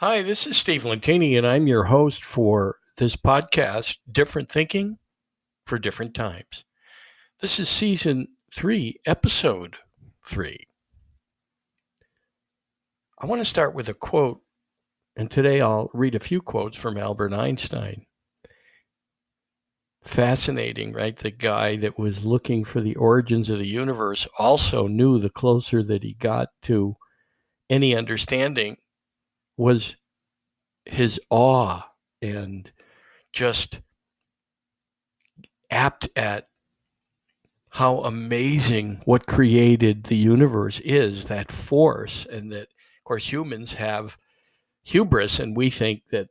Hi, this is Steve Lentini, and I'm your host for this podcast, Different Thinking for Different Times. This is season 3, episode 3. I want to start with a quote, and today I'll read a few quotes from Albert Einstein. Fascinating, right? The guy that was looking for the origins of the universe also knew the closer that he got to any understanding was his awe and just apt at how amazing what created the universe is, that force, and that, of course, humans have hubris, and we think that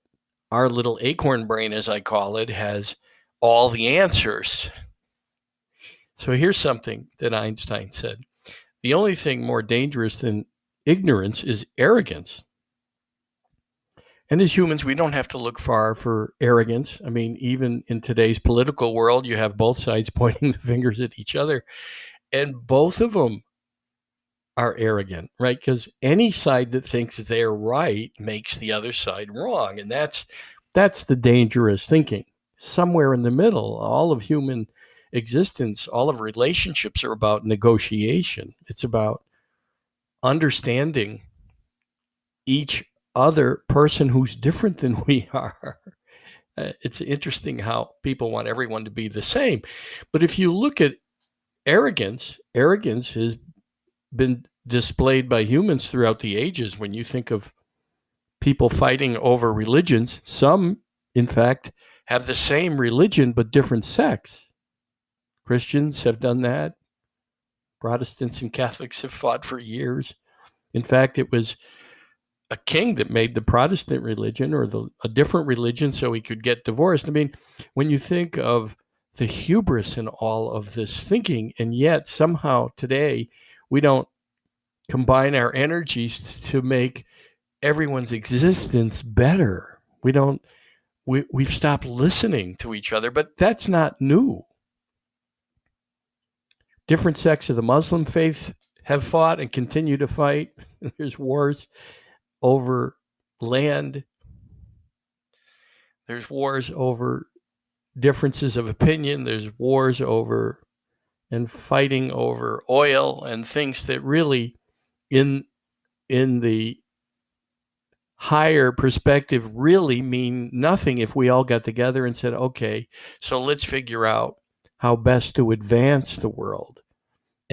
our little acorn brain, as I call it, has all the answers. So here's something that Einstein said. The only thing more dangerous than ignorance is arrogance. And as humans, we don't have to look far for arrogance. I mean, even in today's political world, you have both sides pointing the fingers at each other, and both of them are arrogant, right? Because any side that thinks they're right makes the other side wrong. And that's the dangerous thinking. Somewhere in the middle, all of human existence, all of relationships are about negotiation. It's about understanding each other person who's different than we are. It's interesting how people want everyone to be the same. But if you look at arrogance has been displayed by humans throughout the ages. When you think of people fighting over religions, some, in fact, have the same religion but different sects. Christians have done that. Protestants and Catholics have fought for years. In fact, it was a king that made the Protestant religion or a different religion so he could get divorced. I mean, when you think of the hubris in all of this thinking, and yet somehow today we don't combine our energies to make everyone's existence better. We've stopped listening to each other, but that's not new. Different sects of the Muslim faith have fought and continue to fight. There's wars over land. There's wars over differences of opinion. There's wars over and fighting over oil and things that really in the higher perspective really mean nothing if we all got together and said, okay, so let's figure out how best to advance the world.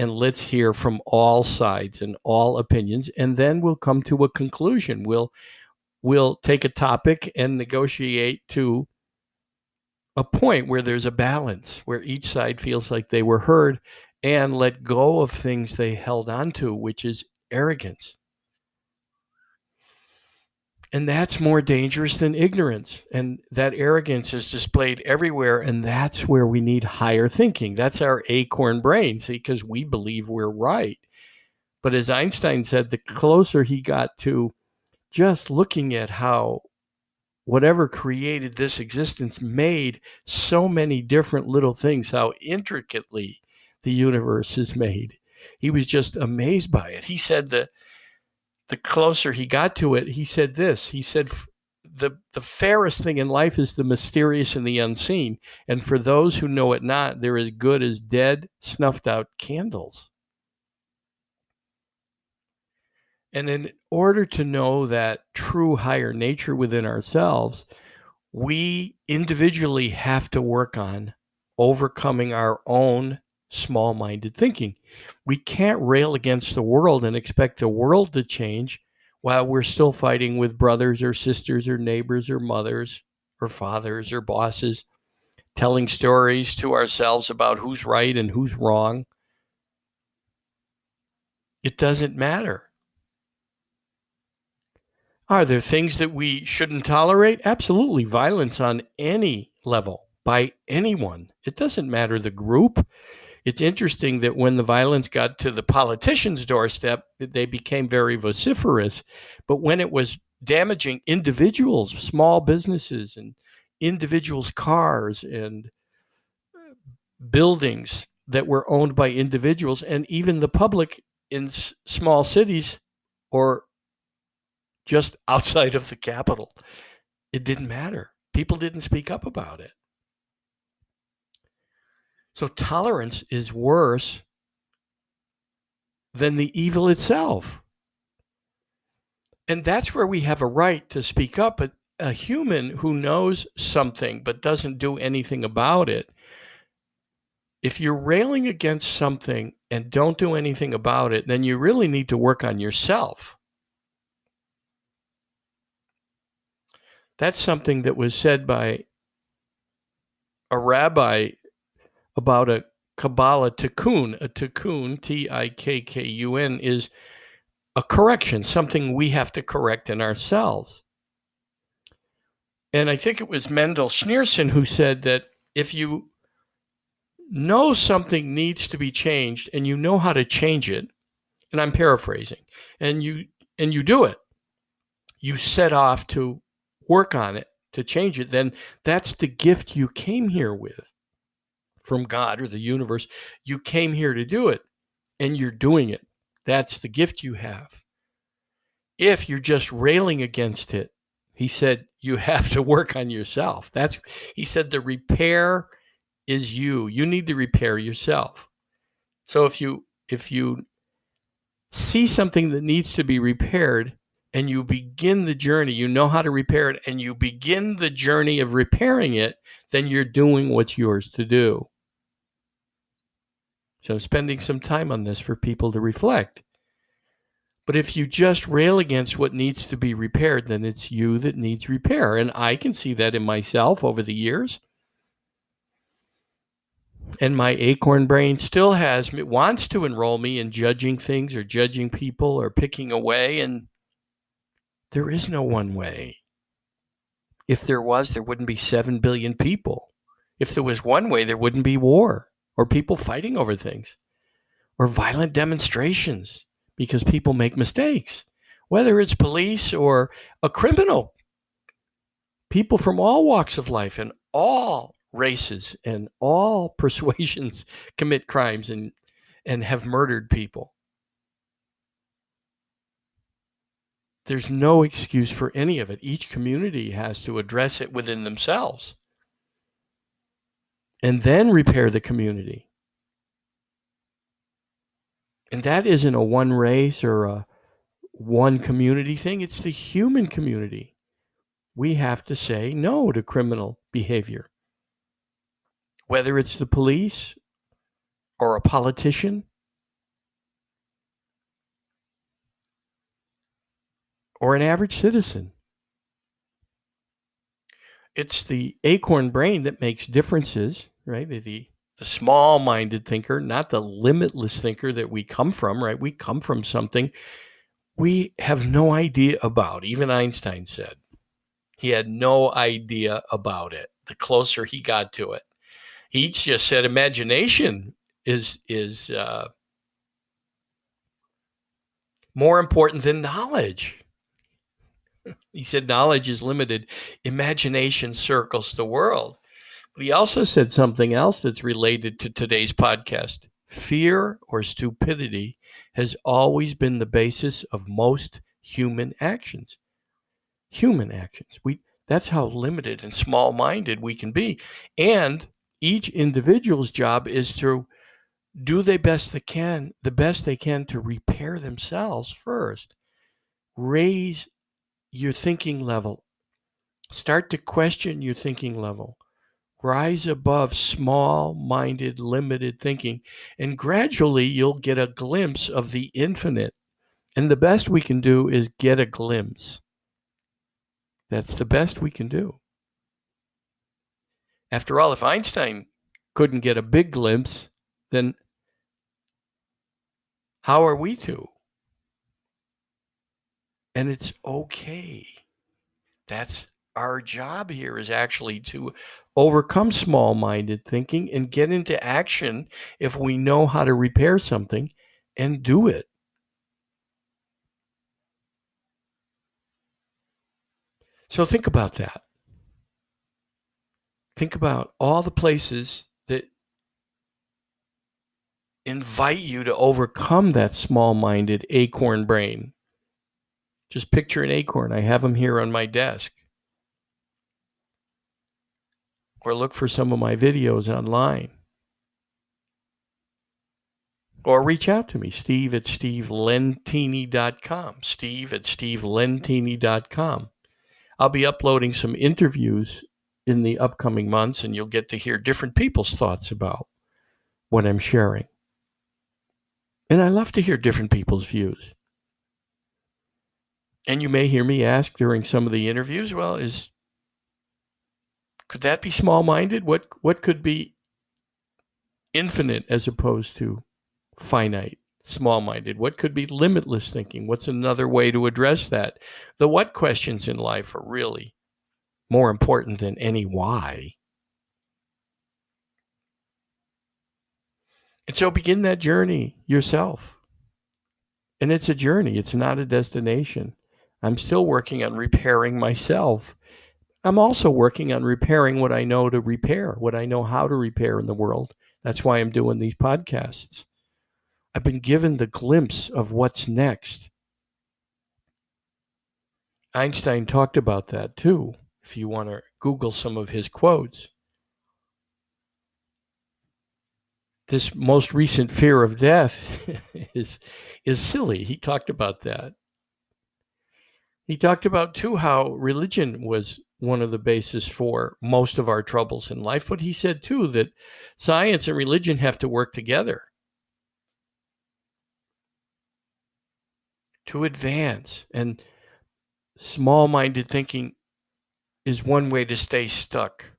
And let's hear from all sides and all opinions, and then we'll come to a conclusion. We'll take a topic and negotiate to a point where there's a balance, where each side feels like they were heard and let go of things they held on to, which is arrogance. And that's more dangerous than ignorance. And that arrogance is displayed everywhere. And that's where we need higher thinking. That's our acorn brain, see, because we believe we're right. But as Einstein said, the closer he got to just looking at how whatever created this existence made so many different little things, how intricately the universe is made, he was just amazed by it. He said that the closer he got to it, he said this. He said, the fairest thing in life is the mysterious and the unseen. And for those who know it not, they're as good as dead, snuffed out candles. And in order to know that true higher nature within ourselves, we individually have to work on overcoming our own small-minded thinking. We can't rail against the world and expect the world to change while we're still fighting with brothers or sisters or neighbors or mothers or fathers or bosses, telling stories to ourselves about who's right and who's wrong. It doesn't matter. Are there things that we shouldn't tolerate? Absolutely. Violence on any level by anyone. It doesn't matter the group. It's interesting that when the violence got to the politicians' doorstep, they became very vociferous. But when it was damaging individuals, small businesses, and individuals' cars and buildings that were owned by individuals, and even the public in small cities or just outside of the Capitol. It didn't matter. People didn't speak up about it. So tolerance is worse than the evil itself. And that's where we have a right to speak up. But a human who knows something but doesn't do anything about it, if you're railing against something and don't do anything about it, then you really need to work on yourself. That's something that was said by a rabbi about a Kabbalah tikkun. A tikkun, Tikkun, is a correction, something we have to correct in ourselves. And I think it was Mendel Schneerson who said that if you know something needs to be changed and you know how to change it, and I'm paraphrasing, and you do it, you set off to work on it, to change it, then that's the gift you came here with from God or the universe. You came here to do it, and you're doing it. That's the gift you have. If you're just railing against it, he said, you have to work on yourself. He said, the repair is you. You need to repair yourself. So if you see something that needs to be repaired and you begin the journey, you know how to repair it, and you begin the journey of repairing it, then you're doing what's yours to do. So I'm spending some time on this for people to reflect. But if you just rail against what needs to be repaired, then it's you that needs repair. And I can see that in myself over the years. And my acorn brain still wants to enroll me in judging things or judging people or picking a way. And there is no one way. If there was, there wouldn't be 7 billion people. If there was one way, there wouldn't be war or people fighting over things or violent demonstrations because people make mistakes, whether it's police or a criminal. People from all walks of life and all races and all persuasions commit crimes and have murdered people. There's no excuse for any of it. Each community has to address it within themselves and then repair the community. And that isn't a one race or a one community thing. It's the human community. We have to say no to criminal behavior, whether it's the police or a politician or an average citizen. It's the acorn brain that makes differences, right? The small-minded thinker, not the limitless thinker that we come from, right? We come from something we have no idea about. Even Einstein said he had no idea about it the closer he got to it. He just said imagination is more important than knowledge. He said knowledge is limited. Imagination circles the world. But he also said something else that's related to today's podcast. Fear or stupidity has always been the basis of most human actions. Human actions. That's how limited and small-minded we can be. And each individual's job is to do the best they can to repair themselves first. Raise your thinking level. Start to question your thinking level. Rise above small-minded, limited thinking, and gradually you'll get a glimpse of the infinite. And the best we can do is get a glimpse. That's the best we can do. After all, if Einstein couldn't get a big glimpse, then how are we to? And it's okay. That's our job here, is actually to overcome small-minded thinking and get into action if we know how to repair something and do it. So think about that. Think about all the places that invite you to overcome that small-minded acorn brain. Just picture an acorn. I have them here on my desk. Or look for some of my videos online. Or reach out to me, steve@stevelentini.com. steve@stevelentini.com. I'll be uploading some interviews in the upcoming months, and you'll get to hear different people's thoughts about what I'm sharing. And I love to hear different people's views. And you may hear me ask during some of the interviews, well, could that be small-minded? What could be infinite as opposed to finite, small-minded? What could be limitless thinking? What's another way to address that? The what questions in life are really more important than any why. And so begin that journey yourself. And it's a journey. It's not a destination. I'm still working on repairing myself. I'm also working on repairing what I know to repair, what I know how to repair in the world. That's why I'm doing these podcasts. I've been given the glimpse of what's next. Einstein talked about that too, if you want to Google some of his quotes. This most recent fear of death is silly. He talked about that. He talked about too how religion was one of the bases for most of our troubles in life, but he said too that science and religion have to work together to advance, and small-minded thinking is one way to stay stuck.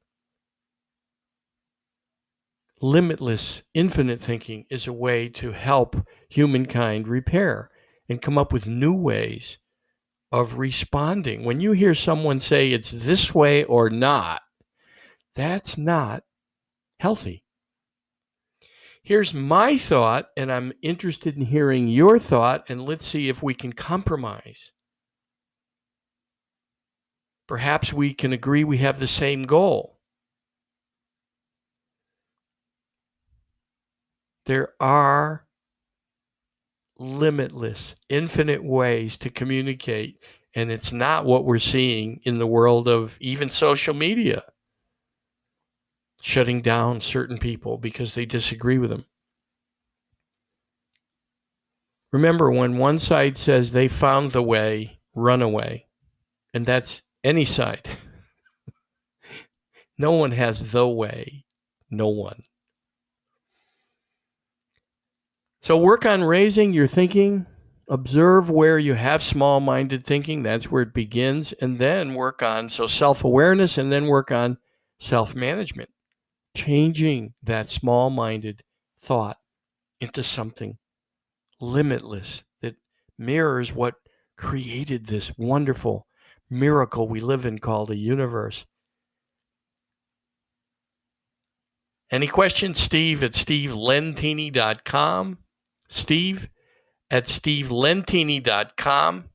Limitless, infinite thinking is a way to help humankind repair and come up with new ways of responding. When you hear someone say it's this way or not, that's not healthy. Here's my thought, and I'm interested in hearing your thought, and let's see if we can compromise. Perhaps we can agree we have the same goal. There are limitless, infinite ways to communicate, and it's not what we're seeing in the world of even social media, shutting down certain people because they disagree with them. Remember, when one side says they found the way, run away. And that's any side. No one has the way. No one. So work on raising your thinking. Observe where you have small-minded thinking. That's where it begins. And then work on self-awareness, and then work on self-management. Changing that small-minded thought into something limitless that mirrors what created this wonderful miracle we live in called a universe. Any questions? Steve@stevelentini.com. Steve@stevelentini.com.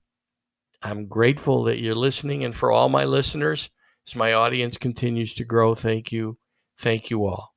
I'm grateful that you're listening, and for all my listeners, as my audience continues to grow, thank you. Thank you all.